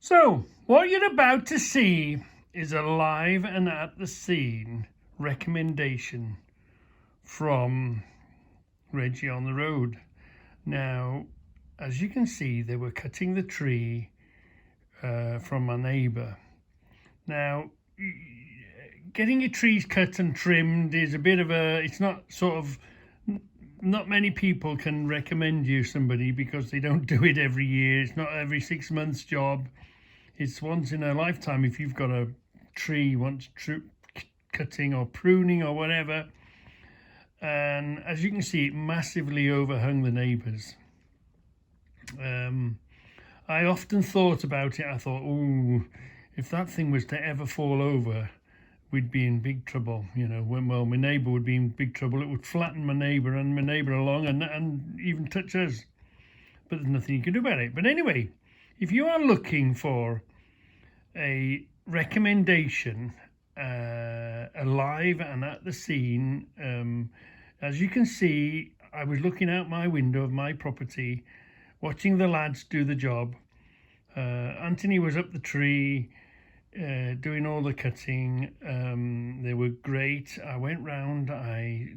So, what you're about to see is a live and at the scene recommendation from Reggie on the Road. Now, as you can see, they were cutting the tree from my neighbour. Now, getting your trees cut and trimmed is a bit of it's not many people can recommend you somebody because they don't do it every year. It's not every 6 months job. It's once in a lifetime if you've got a tree wants cutting or pruning or whatever. And as you can see, it massively overhung the neighbours. I often thought about it. I thought, oh, if that thing was to ever fall over, we'd be in big trouble. You know, well, my neighbour would be in big trouble. It would flatten my neighbour and my neighbour along and even touch us. But there's nothing you can do about it. But anyway, if you are looking for a recommendation, alive and at the scene, as you can see, I was looking out my window of my property, watching the lads do the job. Anthony was up the tree, doing all the cutting. They were great. I went round. They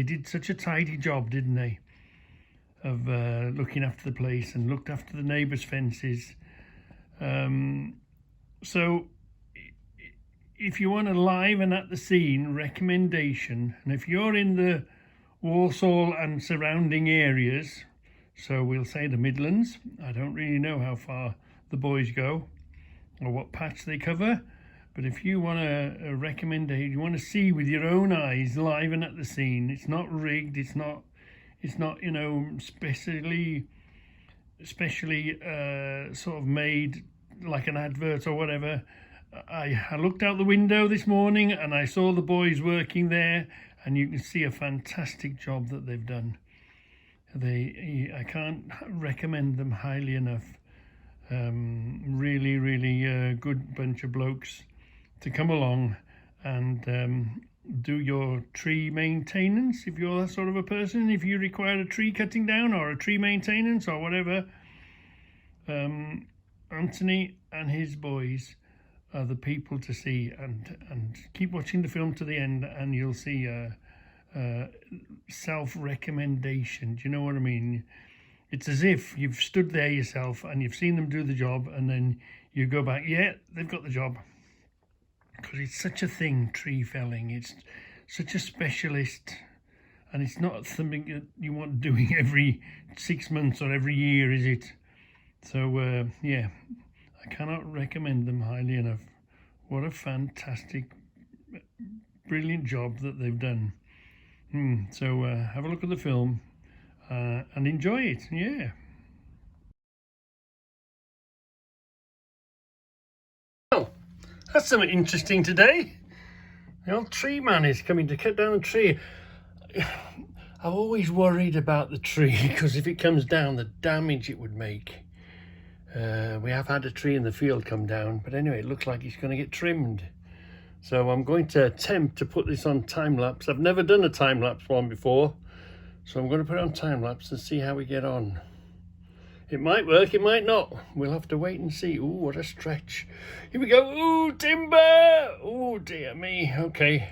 did such a tidy job, didn't they? Of looking after the place and looked after the neighbours' fences. So if you want a live and at the scene recommendation, and if you're in the Walsall and surrounding areas, so we'll say the Midlands, I don't really know how far the boys go or what patch they cover, but if you want a recommendation, you want to see with your own eyes live and at the scene, it's not rigged, it's not you know, specially sort of made like an advert or whatever. I looked out the window this morning and I saw the boys working there, and you can see a fantastic job that they've done. I can't recommend them highly enough. Really good bunch of blokes to come along and do your tree maintenance if you're that sort of a person. If you require a tree cutting down or a tree maintenance or whatever, Anthony and his boys are the people to see, and keep watching the film to the end and you'll see self-recommendation. Do you know what I mean? It's as if you've stood there yourself and you've seen them do the job, and then you go back, yeah, they've got the job. Because it's such a thing, tree felling. It's such a specialist, and it's not something that you want doing every 6 months or every year, is it? So, yeah, I cannot recommend them highly enough. What a fantastic, brilliant job that they've done. So have a look at the film and enjoy it. Yeah. Well, that's something interesting today. The old tree man is coming to cut down the tree. I've always worried about the tree because if it comes down, the damage it would make. We have had a tree in the field come down, but anyway, it looks like it's going to get trimmed. So I'm going to attempt to put this on time-lapse. I've never done a time-lapse one before, so I'm going to put it on time-lapse and see how we get on. It might work, it might not. We'll have to wait and see. Ooh, what a stretch. Here we go. Ooh, timber! Oh, dear me. Okay.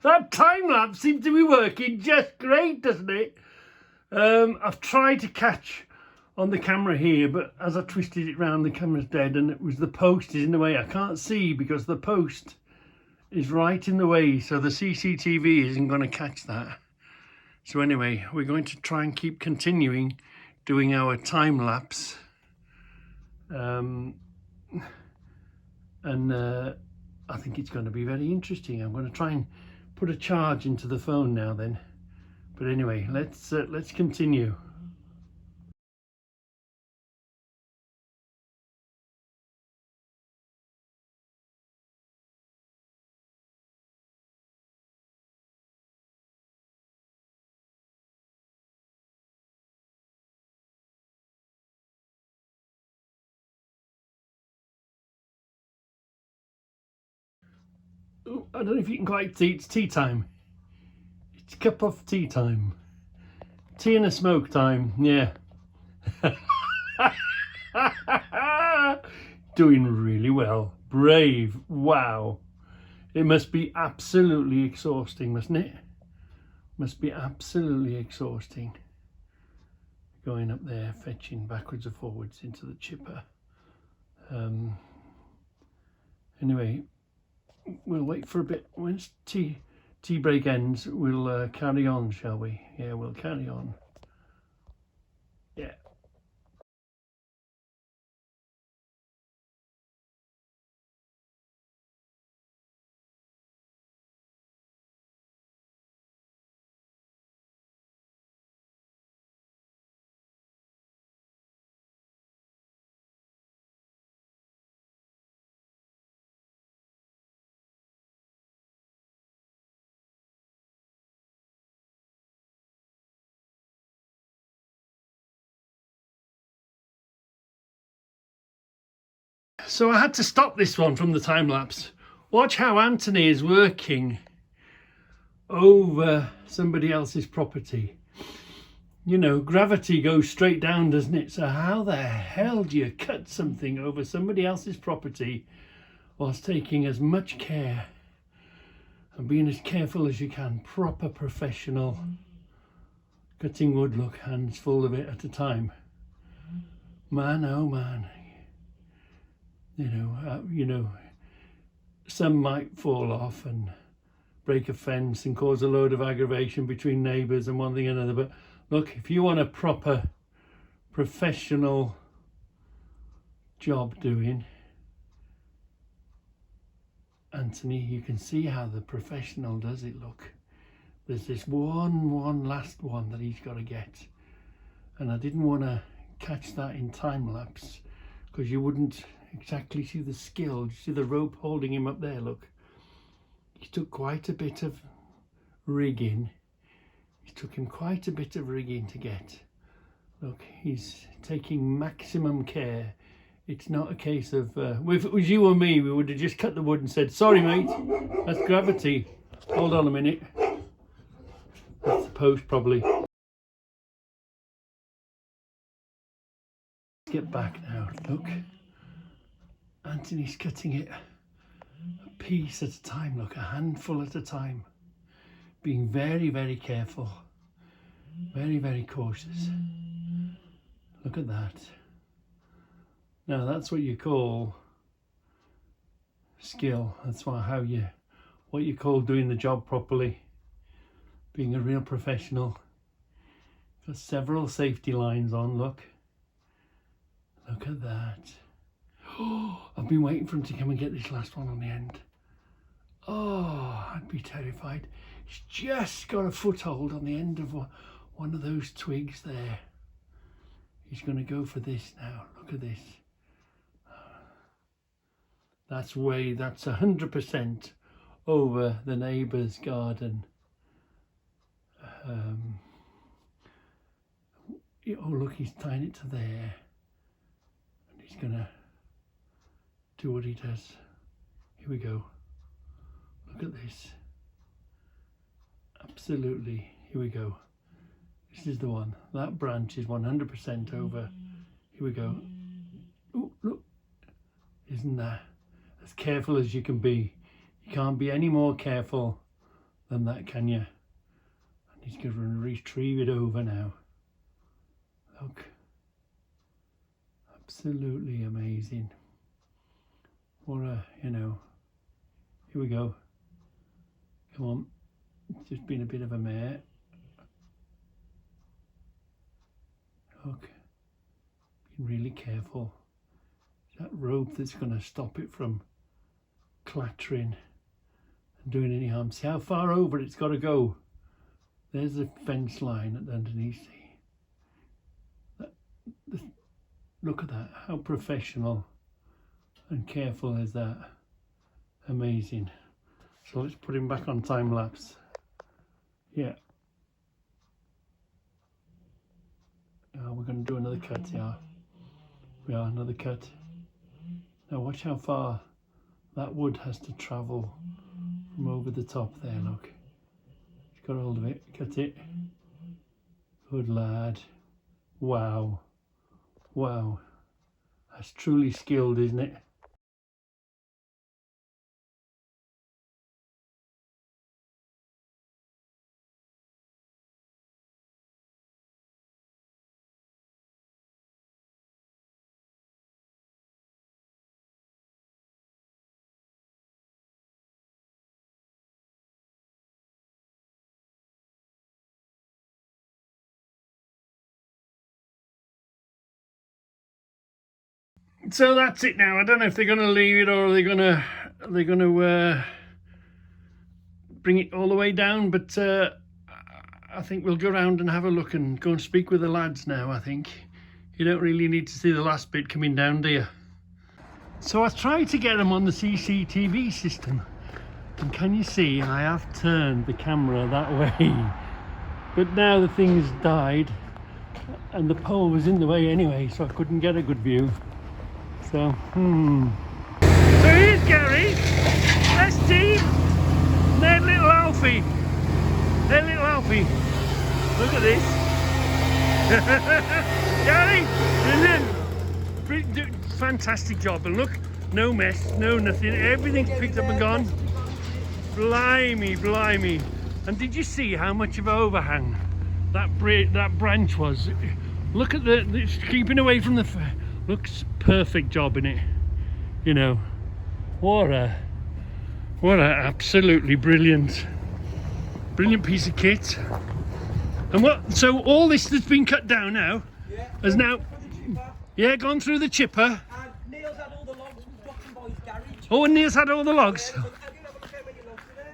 That time lapse seems to be working just great, doesn't it? I've tried to catch on the camera here, but as I twisted it round, the camera's dead, and it was the post is in the way. I can't see because the post is right in the way, so the CCTV isn't going to catch that. So anyway, we're going to try and keep continuing doing our time lapse. I think it's going to be very interesting. I'm going to try and put a charge into the phone now then. But anyway, let's continue. Ooh, I don't know if you can quite see, it's tea time. It's cup of tea time. Tea and a smoke time, yeah. Doing really well. Brave. Wow. It must be absolutely exhausting, mustn't it? Must be absolutely exhausting. Going up there, fetching backwards and forwards into the chipper. Anyway, we'll wait for a bit. Once tea break ends, we'll carry on, shall we? Yeah, we'll carry on. Yeah. So I had to stop this one from the time lapse. Watch how Anthony is working over somebody else's property. You know, gravity goes straight down, doesn't it? So how the hell do you cut something over somebody else's property whilst taking as much care and being as careful as you can? Proper professional cutting wood, look, hands full of it at a time. Man, oh man. You know, some might fall off and break a fence and cause a load of aggravation between neighbours and one thing and another. But look, if you want a proper professional job doing, Anthony, you can see how the professional does it. Look, there's this one last one that he's got to get, and I didn't want to catch that in time lapse because you wouldn't exactly see the skill. You see the rope holding him up there, look. He took quite a bit of rigging. It took him quite a bit of rigging to get. Look, he's taking maximum care. It's not a case of, if it was you or me, we would have just cut the wood and said, sorry mate, that's gravity. Hold on a minute. That's the post probably. Let's get back now, look. Anthony's cutting it a piece at a time, look, a handful at a time. Being very, very careful. Very, very cautious. Look at that. Now that's what you call skill. That's what you call doing the job properly. Being a real professional. Got several safety lines on, look. Look at that. Oh, I've been waiting for him to come and get this last one on the end. Oh, I'd be terrified. He's just got a foothold on the end of one of those twigs there. He's going to go for this now. Look at this. That's 100% over the neighbour's garden. Oh look, he's tying it to there. And he's going to do what he does. Here we go. Look at this. Absolutely. Here we go. This is the one. That branch is 100% over. Here we go. Oh, look. Isn't that as careful as you can be? You can't be any more careful than that, can you? And he's going to retrieve it over now. Look. Absolutely amazing. What a, here we go. Come on. It's just been a bit of a mare. Look, being really careful. That rope that's going to stop it from clattering and doing any harm. See how far over it's got to go. There's the fence line at the underneath. Look at that, how professional and careful is that. Amazing. So let's put him back on time lapse. Yeah. Oh, we're going to do another cut, yeah. We are, another cut. Now watch how far that wood has to travel from over the top there, look. He's got hold of it, cut it. Good lad. Wow. Wow. That's truly skilled, isn't it? So that's it now. I don't know if they're going to leave it or they're going to bring it all the way down, but I think we'll go around and have a look and go and speak with the lads now. I think you don't really need to see the last bit coming down, do you? So I tried to get them on the CCTV system, and can you see I have turned the camera that way, but now the thing's died and the pole was in the way anyway, so I couldn't get a good view. So here's Gary, that's Steve, their little Alfie. Look at this. Gary, fantastic job. And look, no mess, no nothing. Everything's picked up and gone. Blimey. And did you see how much of an overhang that branch was? Look at it's keeping away from the... Looks perfect job in it, you know. What a absolutely brilliant piece of kit. And so all this that's been cut down now has now gone through the chipper. And Neil's had all the logs from Jock and Boy's garage. Oh, and Neil's had all the logs.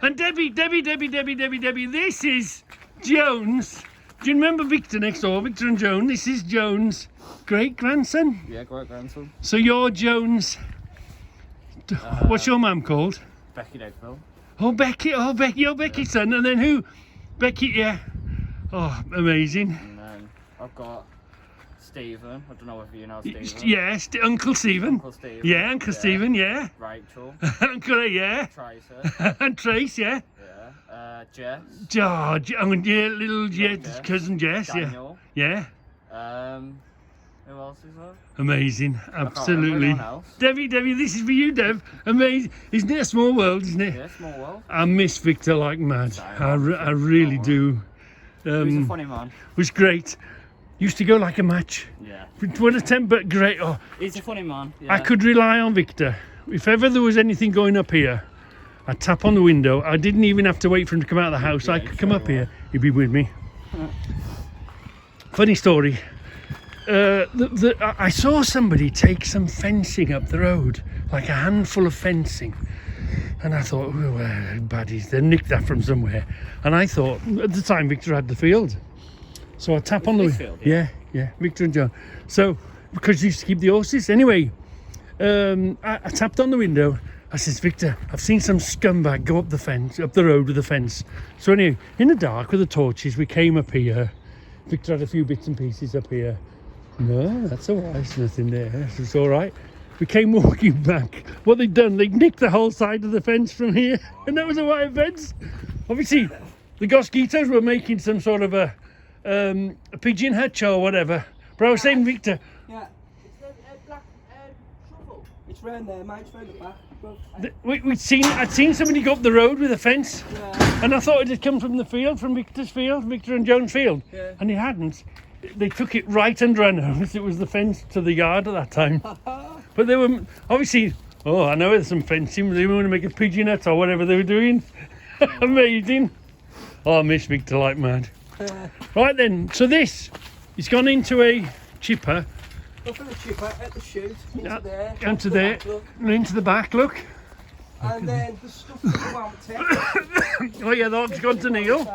And Debbie, this is Jones. Do you remember Victor next door, Victor and Joan? This is Jones' great-grandson? Yeah, great-grandson. So you're Jones... what's your mum called? Becky Degville. Oh, Becky, you're Becky's son. And then who? Becky, yeah. Oh, amazing. And then I've got Stephen. I don't know if you know Stephen. Yeah, Uncle Stephen. Uncle Stephen. Yeah, Uncle Stephen, yeah. Rachel. Uncle, yeah. Tracer. And Trace, yeah. Jess. George, little Jess. cousin Jess, Daniel. yeah. Who else is there? Amazing, absolutely. Else. Debbie, this is for you, Dev. Amazing. Isn't it a small world, isn't it? Yeah, small world. I miss Victor like mad. I really do. He's a funny man. Was great. Used to go like a match. Yeah. What a temper, but great. Oh, he's a funny man. Yeah. I could rely on Victor. If ever there was anything going up here, I'd tap on the window. I didn't even have to wait for him to come out of the house. I could come up here. He'd be with me. Funny story. I saw somebody take some fencing up the road, like a handful of fencing. And I thought, oh, baddies, they nicked that from somewhere. And I thought, at the time, Victor had the field. So I tap on the window. Yeah, Victor and John. So, because he used to keep the horses. Anyway, I tapped on the window. I says, Victor, I've seen some scumbag go up the road with the fence. So anyway, in the dark with the torches, we came up here. Victor had a few bits and pieces up here. No, that's all right, there's nothing there, it's all right. We came walking back. What they'd done, they nicked the whole side of the fence from here, and that was a wire fence. Obviously, the Gosquitos were making some sort of a pigeon hutch or whatever. But I was saying, Victor... Yeah, it's a black shovel. It's round there, mate, it's round the back. I'd seen somebody go up the road with a fence, yeah. And I thought it had come from the field, from Victor's field, Victor and Joan's field, yeah. And it hadn't. They took it right under our nose. It was the fence to the yard at that time. But they were obviously, I know there's some fencing. They were going to make a pigeon hut or whatever they were doing. Amazing. Oh, I miss Victor like mad. Right then, so this, it's gone into a chipper. Up in the chipper, at the chute, into there. Into there, into the back, look. And then the stuff that you won't take. Oh yeah, that's gone to Neil.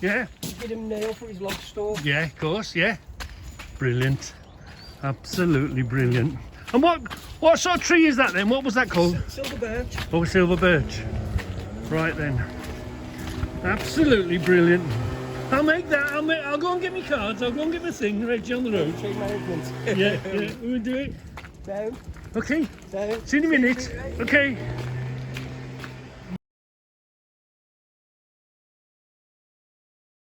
Yeah. Get him nail for his log store. Yeah, of course, yeah. Brilliant. Absolutely brilliant. And what sort of tree is that then? What was that called? Silver birch. Oh, silver birch. Right then. Absolutely brilliant. I'll make that. I'll go and get my cards. I'll go and get my thing. Reggie on the road. Tree management. Yeah, we'll do it. Down. Okay. Down. See you in a minute. Okay.